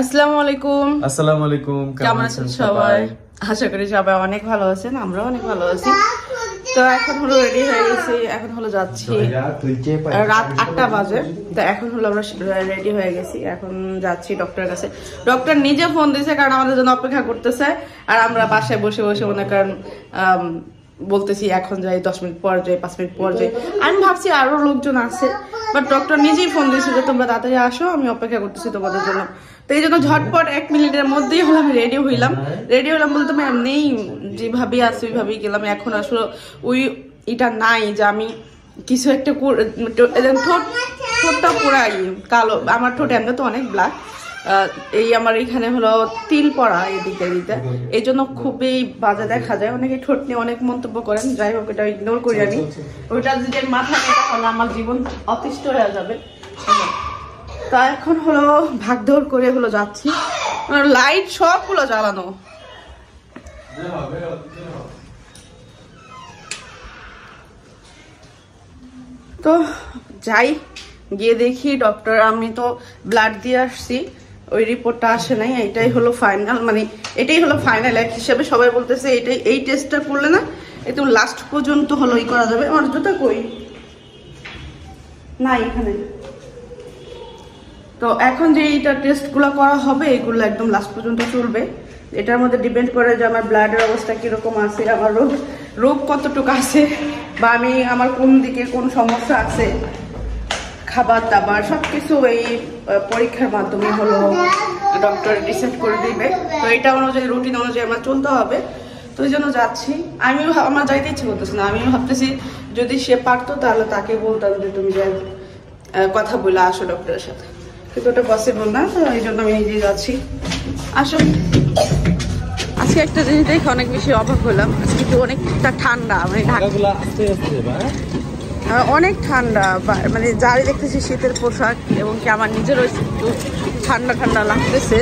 আসসালামু আলাইকুম। আসসালামু আলাইকুম। কেমন আছেন সবাই? আশা করি সবাই অনেক ভালো আছেন, আমরাও অনেক ভালো আছি। তো এখন হলো রেডি হয়ে গেছি, এখন হলো যাচ্ছি, রাত 8টা বাজে। তো এখন হলো আমরা রেডি হয়ে গেছি, এখন যাচ্ছি ডক্টরের কাছে। ডক্টর নিজে ফোন দিয়েছে কারণ আমাদের জন্য অপেক্ষা করতেছে, আর আমরা বাসায় বসে বসে মনে করেন বলতেছি এখন যাই, 10 মিনিট পর যাই, 5 মিনিট পর যাই। আমি ভাবছি আরো লোকজন আছে, বাট ডক্টর নিজেই ফোন দিয়েছে যে তোমরা তাড়াতাড়ি আসো, আমি অপেক্ষা করতেছি তোমাদের জন্য। তো এই জন্য ঝটপট 1 মিনিটের মধ্যেই হলো আমি রেডি হইলাম বলতে আমি এমনি যেভাবেই আসি ওইভাবেই গেলাম। এখন আসলে ওই এটা নাই যে আমি কিছু একটা ঠোঁটটা পুরাই কালো, আমার ঠোঁট এমনি তো অনেক ব্ল্যাক, এই আমার এখানে হলো তিল পড়া এদিকে দিতে, এই জন্য খুবই বাজে দেখা যায়। অনেকে ঠোঁট নিয়ে অনেক মন্তব্য করেন, যাই হোক এটা ইগনোর করি আমি। ওইটা যদি মাথা নিয়ে তাহলে আমার জীবন অতিষ্ঠ হয়ে যাবে। তা এখন হলো ভাগদৌড় করে হলো যাচ্ছি, লাইট সবগুলো জ্বালানো। তো যাই, গিয়ে দেখি ডক্টর, আমি তো ব্লাড দিয়ে আসছি, ওই রিপোর্টটা আসে নাই, এটাই হলো ফাইনাল, মানে এটাই হলো ফাইনাল এক হিসেবে। সবাই বলতেছে এটাই, এই টেস্টটা করলে না একদম লাস্ট পর্যন্ত হলো ই করা যাবে। আমার জুতা কই না এখানে। তো এখন যে এইটা টেস্টগুলো করা হবে এগুলো একদম লাস্ট পর্যন্ত চলবে। এটার মধ্যে ডিপেন্ড করে যে আমার ব্লাডের অবস্থা কিরকম আছে, আমার রোগ কতটুকু আছে, বা আমি আমার কোন দিকে কোন সমস্যা আছে, খাবার দাবার সবকিছু এই পরীক্ষার মাধ্যমে হলো ডক্টর ডিসাইড করে দিবে। তো এটা অনুযায়ী রুটিন অনুযায়ী আমার চলতে হবে। তো এই জন্য যাচ্ছি। আমার যাইতে ইচ্ছে করতেছে না, আমিও ভাবতেছি যদি সে পারতো তাহলে তাকে বলতাম যে তুমি যাই কথা বলে আসো ডক্টরের সাথে, কিন্তু ওটা পসিবল না। তো এই জন্য আমি নিজেই যাচ্ছি। আসলে আজকে একটা জিনিস দেখে অনেক বেশি অবাক হলাম, আজকে একটু অনেকটা ঠান্ডা, মানে অনেক ঠান্ডা, মানে যারই দেখতেছি শীতের পোশাক, এবং কি আমার নিজেরও একটু ঠান্ডা ঠান্ডা লাগতেছে।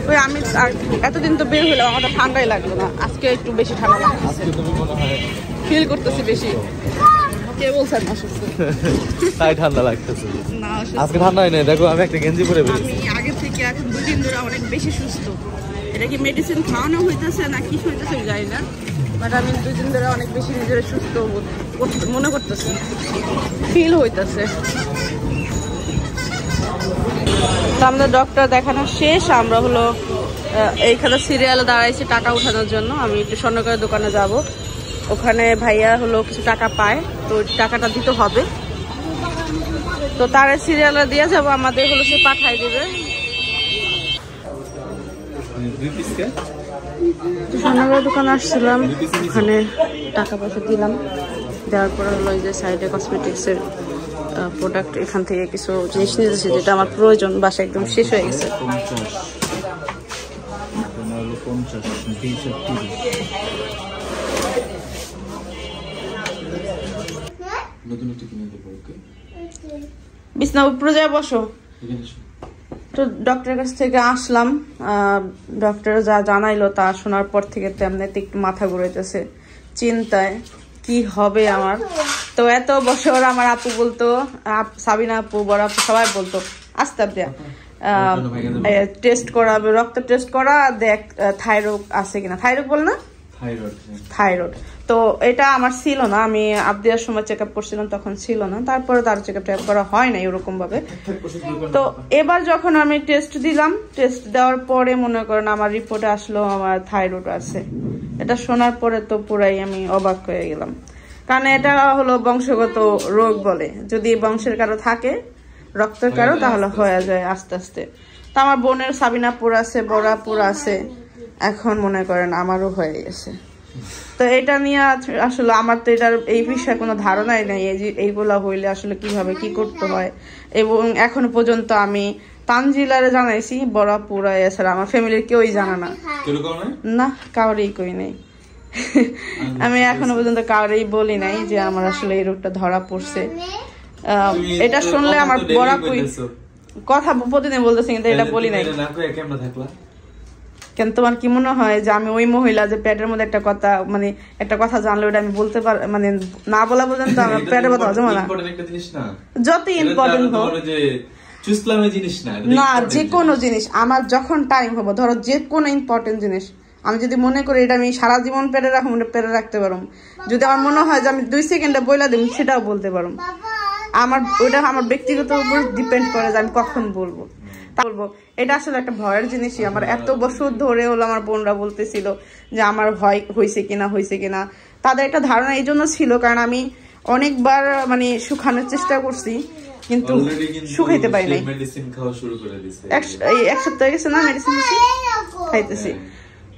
ওই আমি এতদিন তো বের হলাম, আমার তো ঠান্ডাই লাগলো না, আজকে একটু বেশি ঠান্ডা লাগতেছে, ফিল করতেছি বেশি। কে বলছেন অসুস্থ? তাই ঠান্ডা লাগতেছে না, আজকে ঠান্ডা হয় না। দেখো আমি একটা গেঞ্জি পরে বেরিয়েছি। আমি আগে থেকে এখন 2 দিন ধরে অনেক বেশি সুস্থ। এটা কি মেডিসিন খাওয়ানো হইতেছে না কি হইতেছে জানি না, বাট আমি 2 দিন ধরে অনেক বেশি নিজের সুস্থ মনে করতেছি, ফিল হইতেছে। তো আমাদের ডক্টর দেখানো শেষ, আমরা হলো এইখানে সিরিয়ালে দাঁড়াইছি টাকা উঠানোর জন্য। আমি একটু স্বর্ণকারের দোকানে যাব, ওখানে ভাইয়া হলো কিছু টাকা পায়, তো টাকাটা দিতে হবে। তো তার সিরিয়ালে দিয়ে যাবো, আমাদের হলো সে পাঠাই দিবে। স্বর্ণকারের দোকানে আসছিলাম, ওখানে টাকা পয়সা দিলাম, দেওয়ার পর হলো এই যে সাইডে কসমেটিক্সের প্রোডাক্ট, এখান থেকে কিছু জিনিস নিয়েছি যেটা আমার প্রয়োজন, বাসা একদম শেষ হয়ে গেছে। বিছনা উপরে যায় বসো। তো ডক্টরের কাছ থেকে আসলাম, ডক্টর যা জানাইলো তা শোনার পর থেকে তেমনিতে একটু মাথা ঘুরাইতেছে, চিন্তায় কি হবে আমার। তো এত বছর আমার আপু বলতো, সাবিনা আপু, বড় আপু সবাই বলতো আস্তে আস্তে টেস্ট করাবে, রক্ত টেস্ট করা, দেখ থাইরয়েড আছে কিনা, থাইরয়েড বল না, থাইরয়েড। তো এটা আমার ছিল না, আমি আবদিয়ার সময় চেক আপ করছিলাম তখন ছিল না, তারপরে তার চেক আপ করা হয় না এরকম ভাবে। তো এবার যখন আমি টেস্ট দিলাম, টেস্ট দেওয়ার পরে মনে করেন আমার রিপোর্টে আসলো আমার থাইরয়েড আছে। এটা শোনার পরে তো পুরাই আমি অবাক হয়ে গেলাম, কারণ এটা হলো বংশগত রোগ বলে, যদি বংশের কারো থাকে, রক্তের কারো, তাহলে হয়ে যায় আস্তে আস্তে। তো আমার বোনের সাবিনাপুর আছে, বড়াপুর আছে, এখন মনে করেন আমারও হয়ে গেছে। তো এটা নিয়ে আসলে আমার তো এটার এই বিষয়ে কোনো ধারণাই নেই, এইগুলা হইলে আসলে কিভাবে কি করতে হয়। এবং এখনো পর্যন্ত আমি তানজিলারে জানাইছি, বড়াপুরা, এছাড়া আমার ফ্যামিলির কেউই জানা না, না কাউরেই কই নেই। আমি এখনো পর্যন্ত কাউরেই বলি নাই যে আমার আসলে এই রোগটা ধরা পড়ছে। এটা শুনলে আমার বড়া কথা প্রতিদিন বলতেছি, কিন্তু এটা বলি নাই। কেন তোমার কি মনে হয় যে আমি ওই মহিলা যে পেটের মধ্যে একটা কথা, মানে একটা কথা জানলে ওটা আমি বলতে পার, মানে না বলা পর্যন্ত আমার পেটের কথা হজম হয় না, যত ইম্পর্টেন্ট হোক। চুসলামে জিনিস না, না যে কোনো জিনিস আমার যখন টাইম হবে, ধরো যে কোনো ইম্পর্টেন্ট জিনিস আমি যদি মনে করি এটা আমি সারা জীবন পেরে রাখবো, পেরে রাখতে পারো। যদি আমার মনে হয় যে আমি 2 সেকেন্ডে বইলা দিই, সেটাও বলতে পারো। আমার ওইটা আমার ব্যক্তিগত উপর ডিপেন্ড করে যে আমি কখন বলবো। এটা আসলে একটা ভয়ের জিনিসই। আমার এত বছর ধরে হলো আমার বোনরা বলতেছিল যে আমার ভয় হয়েছে কিনা। তাদের একটা ধারণা এই জন্য ছিল, কারণ আমি অনেকবার মানে শুকানোর চেষ্টা করছি, কিন্তু শুকাইতে পারি নাই। মেডিসিন খাওয়া শুরু করে দিয়েছে, এই 1 সপ্তাহ গেছে না মেডিসিন খাইতেছি।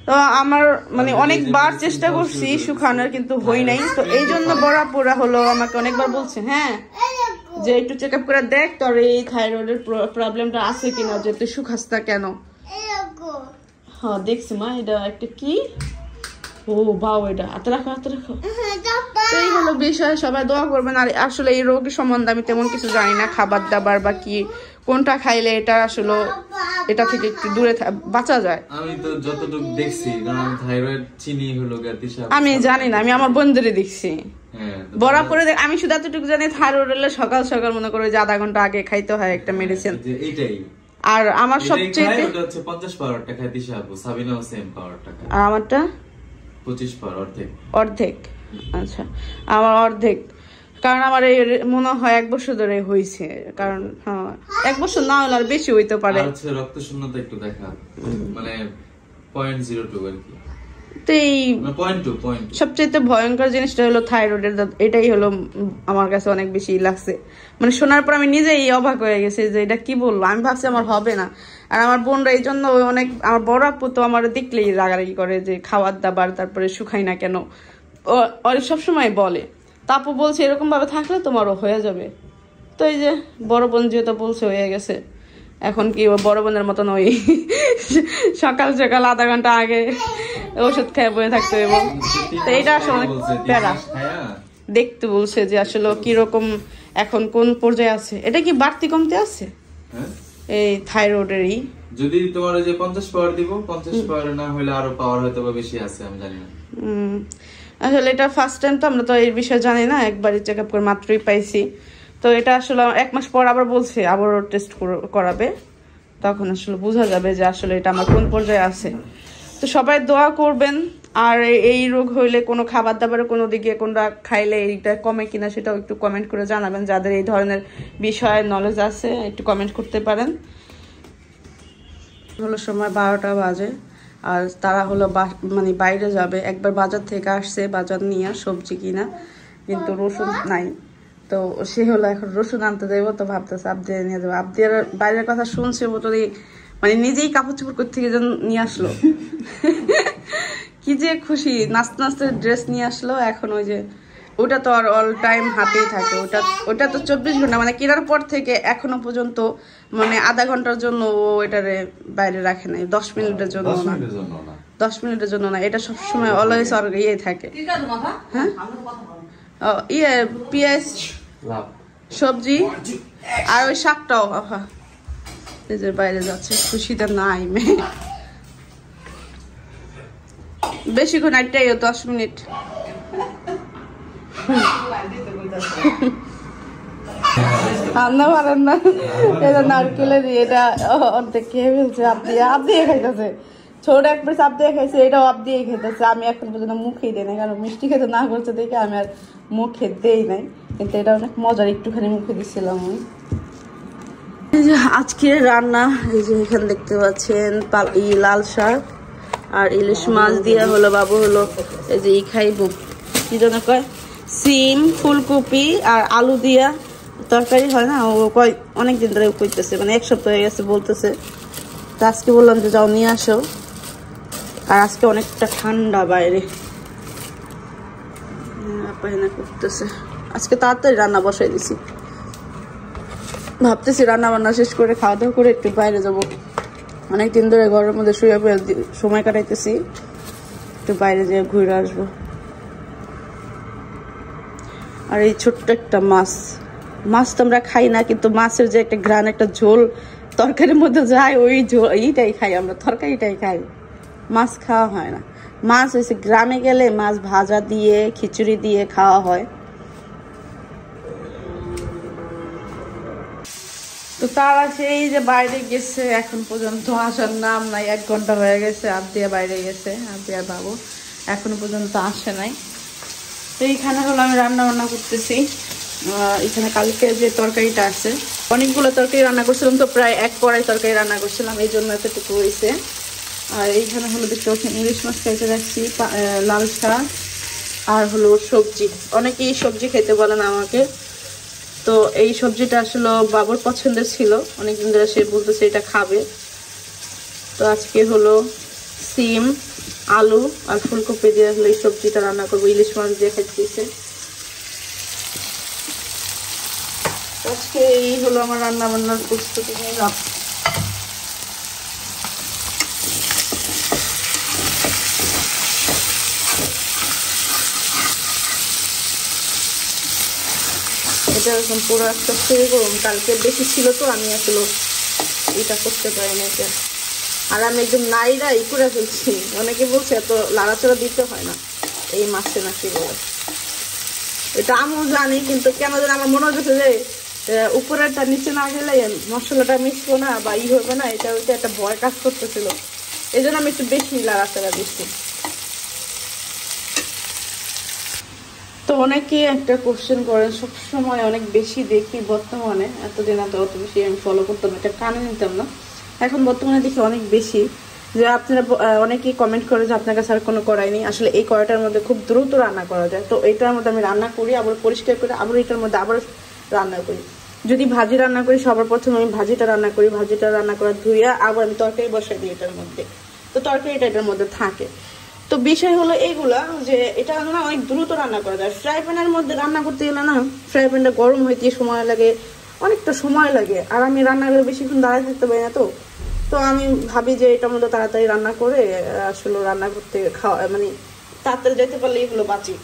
তো আমার মানে অনেকবার চেষ্টা করছি শুকানোর, কিন্তু হই নাই। তো এই জন্য বড় আপুরা হলো আমাকে অনেকবার বলছে হ্যাঁ যে একটু চেক আপ করে দেখ তোর এই থাইরয়েডের প্রবলেমটা আছে কিনা, যে তুই শুকাস না কেন। হ্যাঁ দেখছি মা, এটা একটা কি, ও বাও, এটা হাতে রাখো। এই হলো বিষয়, সবাই দোয়া করবেন। আর আসলে এই রোগ সম্বন্ধে আমি তেমন কিছু জানি না, খাবার দাবার বা কি কোনটা খাইলে এটা আসলে এটা থেকে একটু দূরে বাঁচা যায়। আমি তো যতটুকু দেখছি, কারণ থাইরয়েড চিনি হলো আমি জানি না, আমি আমার বন্ধুরে দেখছি বড় করে। আমি শুধু এতটুকু জানি থাইরয়েড হলে সকাল সকাল মনে করে যে 1/2 ঘন্টা আগে খাইতে হয় একটা মেডিসিন, এইটাই। আর আমার সবচেয়ে ওটা হচ্ছে 50 পাওয়ারটা খাইতে হবে, সাবিনাও সেম পাওয়ারটা খায়। আর আমারটা 25 পাওয়ার, অর্ধেক। আচ্ছা, আমার অর্ধেক, কারণ আমার এই মনে হয় 1 বছর ধরে হয়েছে। কারণ হ্যাঁ 1 বছর না হলে আর বেশি হইতে পারে। আচ্ছা, রক্ত শূন্যতা একটু দেখা, মানে 0.02 আর কি। তো এই সবচেয়ে ভয়ঙ্কর জিনিসটা হলো থাইরয়েডের। এটাই হলো আমার কাছে অনেক বেশি লাগছে, মানে শোনার পর আমি নিজেই অবাক হয়ে গেছি যে এটা কি বললো। আমি ভাবছি আমার হবে না, আর আমার বোনরা এই জন্য অনেক, আমার বড় আপু তো আমার দেখলেই রাগারাগি করে যে খাবার দাবার তারপরে শুকাই না কেন, ওর সবসময় বলে। তাপু বলছে এরকম ভাবে থাকলে তোমারও হয়ে যাবে। তো এই যে বড় বোন যেহেতু বলছে হয়ে গেছে, এখন কি বড় বোনের মতন ওই সকাল 1/2 ঘন্টা আগে ওষুধ খেয়ে বয়ে থাকতে হইব। তো এটা আসলে অনেক প্যারা। দেখতে বলছে যে আসলে কিরকম এখন কোন পর্যায়ে আছে, এটা কি বাড়তি কমতে আছে এই থাইরয়েডেরই। যদি তোমার যে 50 পাওয়ার দিব, 50 পাওয়ার না হলে আরো পাওয়ার হয়তো বেশি আছে, আমি জানি না। আসলে এটা ফার্স্ট টাইম তো, আমরা তো এই বিষয়ে জানি না, একবারই চেক আপ করে মাত্রই পাইছি। তো এটা আসলে 1 মাস পর আবার বলছে আবার টেস্ট করাবে, তখন আসলে বোঝা যাবে যে আসলে এটা আমার কোন পর্যায়ে আছে। তো সবাই দোয়া করবেন। আর এই রোগ হইলে কোনো খাবার দাবারে কোনো দিকে কোনটা খাইলে এইটা কমে কিনা সেটাও একটু কমেন্ট করে জানাবেন। যাদের এই ধরনের বিষয়ে নলেজ আছে একটু কমেন্ট করতে পারেন। হলো সময় 12টা বাজে, আর তারা হলো মানে বাইরে যাবে। একবার বাজার থেকে আসছে, বাজার নিয়ে সবজি কিনা, কিন্তু রসুন নাই। তো সে হলো এখন রসুন আনতে যাইব, তো ভাবতেছে আবদিয়া নিয়ে যাবো। আবদিয়ার বাইরের কথা শুনছে, বোতলে মানে নিজেই কাপড় চোপড় করতে গিয়ে নিয়ে আসলো। কি যে খুশি, নাচতে নাচতে ড্রেস নিয়ে আসলো। এখন ওই যে ওটা তো আর অল টাইম হাতেই থাকে, ওটা তো 24 ঘন্টা, মানে কেনার পর থেকে এখনো পর্যন্ত মানে 1/2 ঘন্টার জন্য ও এটারে বাইরে রাখে নাই, 10 মিনিটের জন্য না, 10 মিনিটের জন্য না। এটা সবসময় অলওয়েজ ইয়ে থাকে। হ্যাঁ ইয়ে পেঁয়াজ সবজি আর ওই শাকটাও বাইরে যাচ্ছে। খুশিটা নাই মেয়ে, বেশিক্ষণ একটাই 10 মিনিট। রান্না পারেন না, এটা নারকেলের এটা অর্ধেক খেয়ে ফেলছে। আপদিয়ে খাইতেছে, ছোট এক পিস আপদিয়ে খাইছে, এটাও আপদিয়ে খেতেছে। আমি এখন পর্যন্ত মুখেই দিই নাই, কারণ মিষ্টি খেতে না করছে দেখে আমি আর মুখে দেই নাই। কিন্তু এটা অনেক মজার, একটুখানি মুখে দিচ্ছিলাম আমি। এই যে আজকে রান্না, এই যে এখানে দেখতে পাচ্ছেন লাল শাক আর ইলিশ মাছ দিয়ে হলো বাবু হলো এই যে খাইব কি যেন কয়, সিম ফুলকপি আর আলু দিয়া তরকারি হয় না, ও কয় অনেকদিন ধরে কইতেছে, মানে 1 সপ্তাহ হয়ে গেছে বলতেছে। তো আজকে বললাম যে যাও নিয়ে আসো। আর আজকে অনেকটা ঠান্ডা বাইরে, করতেছে। আজকে তাড়াতাড়ি রান্না বসাই দিছি, ভাবতেছি রান্না বান্না শেষ করে খাওয়া দাওয়া করে একটু বাইরে যাবো। অনেকদিন ধরে ঘরের মধ্যে শুয়ে সময় কাটাইতেছি, একটু বাইরে যেয়ে ঘুরে আসবো। আর এই ছোট্ট একটা মাছ তো আমরা খাই না, কিন্তু মাছের যে একটা ঘ্রাণ, একটা ঝোল তরকারির মধ্যে যায়, ওই ঝোল এইটাই খাই আমরা, তরকারিটাই খাই, মাছ খাওয়া হয় না। মাছ হয়েছে গ্রামে গেলে মাছ ভাজা দিয়ে খিচুড়ি দিয়ে খাওয়া হয়। তো তো তারা সেই যে বাইরে গেছে, এখন পর্যন্ত আসার নাম নাই। 1 ঘন্টা হয়ে গেছে, আবদিয়া বাইরে গেছে, আবদিয়ার বাবু এখনো পর্যন্ত আসে নাই। তো এইখানে হলো আমি রান্না বান্না করতেছি। এখানে কালকে যে তরকারিটা আছে, অনেকগুলো তরকারি রান্না করছিলাম, তো প্রায় 1 কড়াই তরকারি রান্না করছিলাম, এই জন্য এতটুকু হয়েছে। আর এইখানে হলো দেখতে পাচ্ছেন ইলিশ মাছ কেটে রাখছি, লাল শাক আর হলো সবজি। অনেকেই সবজি খেতে বলেন আমাকে, তো এই সবজিটা আসলে বাবুর পছন্দের ছিল, অনেকদিন ধরে সে বলতেছে এটা খাবে। তো আজকে হলো সিম, আলু আর ফুলকপি দিয়ে হলো এই সবজিটা রান্না করবো, ইলিশ মাছ দিয়ে খাইতেছে। আজকে এই হলো আমার রান্না বান্নার প্রস্তুতি। এটা একদম পুরো একটা ফ্রি গরম, কালকে বেশি ছিল তো আমি আসলে এটা করতে পারি না এটা। আর আমি একদম নাইরা করে ফেলছি, অনেকে বলছে এত লাড়াচড়া দিতে হয় না এই মাছে নাকি বলে। এটা আমিও জানি, কিন্তু কেন যেন আমার মনে হচ্ছে যে উপরেরটা নিচে না গেলে মশলাটা মিশবো না বা হবে না, এটা ওইটা একটা ভয় কাজ করতেছিল, এই জন্য আমি একটু বেশি লাড়াচাড়া দিচ্ছি। তো অনেকে একটা কোশ্চেন করেন, সবসময় অনেক বেশি দেখি বর্তমানে, এতদিন অত বেশি আমি ফলো করতাম না, এটা কানে নিতাম না, এখন বর্তমানে দেখি অনেক বেশি যে আপনারা অনেকেই কমেন্ট করে যে আপনার কাছে আর কোনো কড়াই নেই। আসলে এই কড়াইটার মধ্যে খুব দ্রুত রান্না করা যায়, তো এটার মধ্যে আমি রান্না করি, আবার পরিষ্কার করে আবার এটার মধ্যে আবার রান্না করি। যদি ভাজি রান্না করি, সবার প্রথমে আমি ভাজিটা রান্না করি, ভাজিটা রান্না করা ধুইয়া আবার আমি তরকারি বসাই দিই এটার মধ্যে, তো তরকারিটা এটার মধ্যে থাকে। তো বিষয় হলো এইগুলা যে এটা না অনেক দ্রুত রান্না করা যায়। ফ্রাই প্যানের মধ্যে রান্না করতে গেলে না, ফ্রাই প্যানটা গরম হইতে সময় লাগে, অনেকটা সময় লাগে, আর আমি রান্না করে বেশিক্ষণ দাঁড়ায় থাকতে পারি না। তো আমি ভাবি যে এটার মধ্যে তাড়াতাড়ি রান্না করে আসলে রান্না করতে খাওয়া মানে তাড়াতাড়ি যেতে পারলে এগুলো বাঁচি,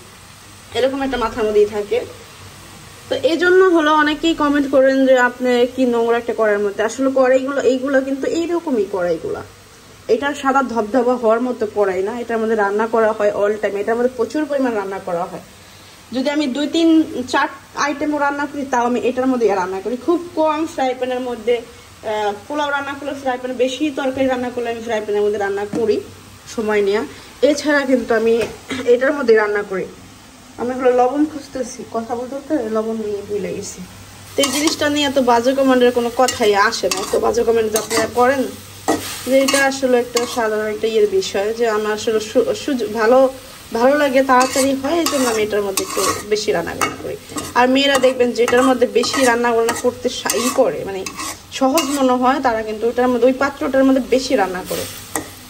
এরকম একটা মাথার মধ্যেই থাকে। তো এই জন্য হলো অনেকেই কমেন্ট করেন যে আপনি কি নোংরা একটা কড়াইয়ের মধ্যে। আসলে কড়াইগুলো এইগুলো কিন্তু এইরকমই কড়াইগুলা, এটা সাদা ধবধবা হওয়ার মতো কড়াই না, এটার মধ্যে রান্না করা হয় অল টাইম, এটার মধ্যে প্রচুর পরিমাণ রান্না করা হয়। যদি আমি 2, 3, 4 আইটেমও রান্না করি, তাও আমি এটার মধ্যে রান্না করি। খুব কম ফ্রাই প্যানের মধ্যে পোলাও রান্না করলে ফ্রাই প্যানে, বেশি তরকারি রান্না করলে আমি ফ্রাই প্যানের মধ্যে রান্না করি সময় নিয়ে। এছাড়া কিন্তু আমি এটার মধ্যে রান্না করি। আমি হলো লবণ খুঁজতেছি, কথা বলতে বলতে লবণ নিয়ে ভুলে গেছি। তো এই জিনিসটা নিয়ে এত বাজে কমেন্টের কোনো কথাই আসে না, এত বাজে কমেন্ট আপনারা করেন যে এটা আসলে একটা সাধারণ একটা বিষয়, যে আমার আসলে ভালো লাগে, তাড়াতাড়ি হয়, এই জন্য আমি এটার মধ্যে একটু বেশি রান্না বান্না করি। আর মেয়েরা দেখবেন যেটার মধ্যে বেশি রান্না বান্না করতে করে মানে সহজ মনে হয়, তারা কিন্তু ওটার মধ্যে ওই পাত্রটার মধ্যে বেশি রান্না করে।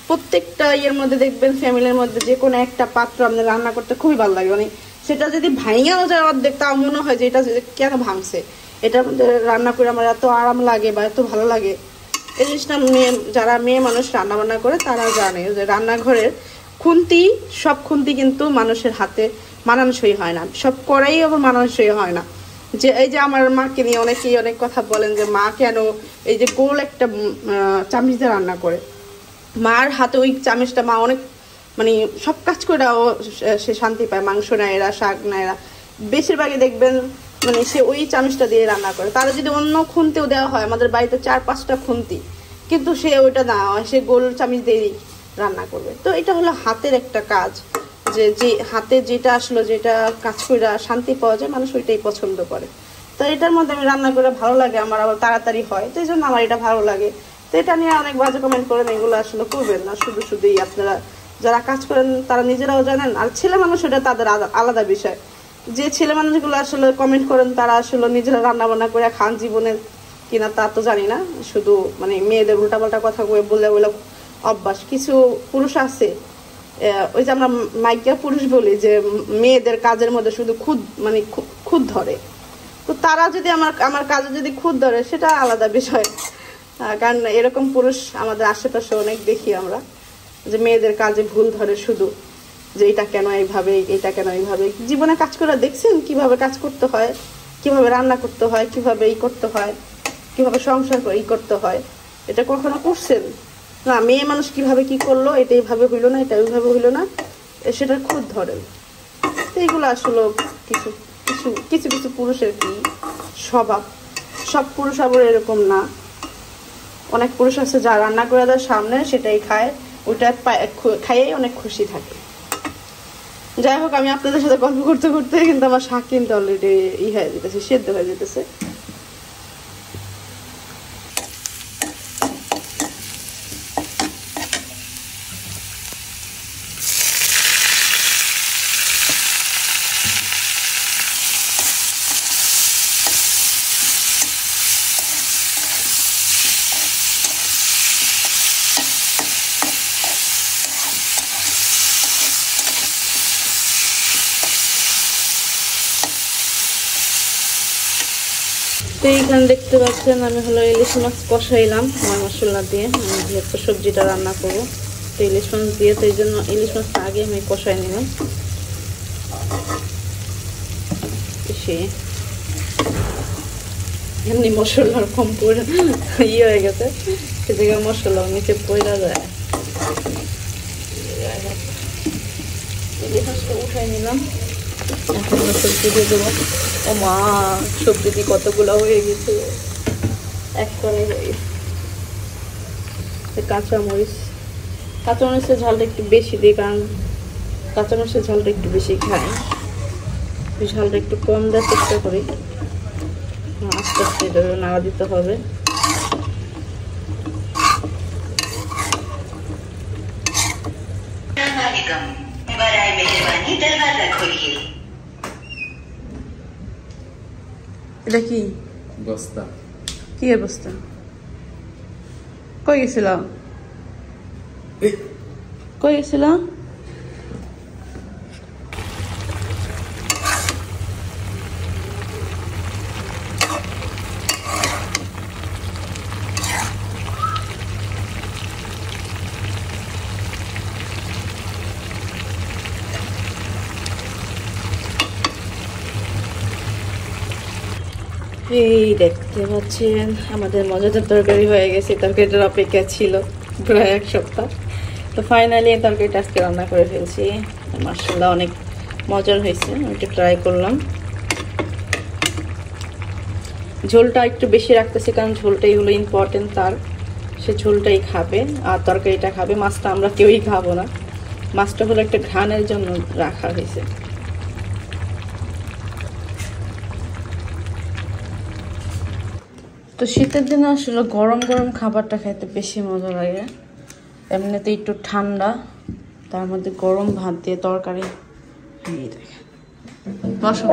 প্রত্যেকটা মধ্যে দেখবেন ফ্যামিলির মধ্যে যে কোনো একটা পাত্র আপনার রান্না করতে খুবই ভালো লাগে, মানে সেটা যদি ভাঙাও যায় অর্ধেক, তাও মনে হয় যে এটা কেন ভাঙছে, এটার মধ্যে রান্না করে আমার এত আরাম লাগে বা এত ভালো লাগে। এই জিনিসটা যারা মেয়ে মানুষ রান্না বান্না করে তারা জানে যে রান্নাঘরের খুন্তি, সব খুন্তি কিন্তু মানুষের হাতে মানানসই হয় না, সব কড়াই আবার মানানসই হয় না। যে এই যে আমার মাকে নিয়ে অনেকেই অনেক কথা বলেন যে মা কেন এই যে গোল একটা চামচ দিয়ে রান্না করে, মার হাতে ওই চামচটা মা অনেক মানে সব কাজ করে সে শান্তি পায়, মাংস নাইরা, শাক নাইরা, বেশিরভাগই দেখবেন মানে সে ওই চামচটা দিয়ে রান্না করে। তারা যদি অন্য খুন্তিও দেওয়া হয়, আমাদের বাড়িতে 4-5টা খুন্তি, কিন্তু সে ওইটা না, সে গোল চামচ দিয়েই রান্না করবে। তো এটা হলো হাতের একটা কাজ, যে হাতে যেটা আসলে যেটা কাজ করে শান্তি পাওয়া যায়, মানুষ ওইটাই পছন্দ করে। তো এটার মধ্যে আমি রান্না করে ভালো লাগে, আমার আবার তাড়াতাড়ি হয়, তো এই জন্য আমার এটা ভালো লাগে। তো এটা নিয়ে অনেক বাজে কমেন্ট করেন, এগুলো আসলে করবেন না, শুধুই আপনারা যারা কাজ করেন তারা নিজেরাও জানেন। আর ছেলে মানুষ এটা তাদের আলাদা বিষয়, যে ছেলে মানুষগুলো আসলে কমেন্ট করেন তারা আসলে নিজেরা রান্না বান্না করে খান জীবনে কিনা তা তো জানি না, শুধু মানে মেয়েদের উল্টাপাল্টা কথা বলে অভ্যাস। কিছু পুরুষ আছে, ওই যে আমরা মাইকা পুরুষ বলি, যে মেয়েদের কাজের মধ্যে শুধু খুদ ধরে। তো তারা যদি আমার কাজে যদি খুদ ধরে, সেটা আলাদা বিষয়, কারণ এরকম পুরুষ আমাদের আশেপাশে অনেক দেখি আমরা, যে মেয়েদের কাজে ভুল ধরে শুধু, যে এটা কেন এইভাবে, এটা কেন এইভাবে। জীবনে কাজ করে দেখছেন কিভাবে কাজ করতে হয়, কিভাবে রান্না করতে হয়, কিভাবে করতে হয়, কিভাবে সংসার করতে হয়, এটা কখনো করছেন না? মেয়ে মানুষ কিভাবে কি করলো, এটা এইভাবে হইলো না, এটা ওইভাবে হইলো না, সেটা খুদ ধরেন। তো এইগুলো আসলে কিছু পুরুষের কি সব পুরুষ আবার এরকম না, অনেক পুরুষ আছে যা রান্না করে দেয় সামনে সেটাই খায়, ওইটা খাইয়ে অনেক খুশি থাকে। যাই হোক, আমি আপনাদের সাথে গল্প করতে করতে কিন্তু আমার শাক কিন্তু অলরেডি হয়ে যেতেছে, সেদ্ধ হয়ে যেতেছে। তো এইখানে দেখতে পাচ্ছেন আমি হলো ইলিশ মাছ কষাইলাম মশলা দিয়ে, আমি যেহেতু সবজিটা রান্না করবো তো ইলিশ মাছ দিয়ে, তো এই জন্য ইলিশ মাছটা আগে আমি কষাই নিলাম। এমনি মশলার কম করে হয়ে গেছে, সে জায়গায় মশলা নিচে পড়া যায়। ইলিশ মাছটা উঠাই নিলাম, এখন সবজি দিয়ে দেবো। ও মা, সবজি দিয়ে কতগুলো হয়ে গেছে, এক করে হয়ে গেছে। কাঁচামরিচের ঝালটা একটু বেশি দিই, কারণ কাঁচামরিচের ঝালটা একটু বেশি খাই, ঝালটা একটু কম দেওয়ার চেষ্টা করি। আস্তে আস্তে নাড়া দিতে হবে। এটা কি বস্তা? কি অবস্থা? কই গেছিল? কই গেছিল? এই দেখতে পাচ্ছেন আমাদের মজাদার তরকারি হয়ে গেছে। তরকারিটার অপেক্ষা ছিল প্রায় এক সপ্তাহ, তো ফাইনালি তরকারিটা আজকে রান্না করে ফেলছি। মাশাআল্লাহ অনেক মজার হয়েছে, আমি একটু ট্রাই করলাম। ঝোলটা একটু বেশি রাখতেছি কারণ ঝোলটাই হলো ইম্পর্টেন্ট, তার সে ঝোলটাই খাবে আর তরকারিটা খাবে। মাছটা আমরা কেউই খাবো না, মাছটা হলো একটা ঘ্রাণের জন্য রাখা হয়েছে। তো শীতের দিনে আসলে গরম গরম খাবারটা খেতে বেশি মজা লাগে। এমনিতে একটু ঠান্ডা, তার মধ্যে গরম ভাত দিয়ে তরকারি। এই দেখেন, বসো।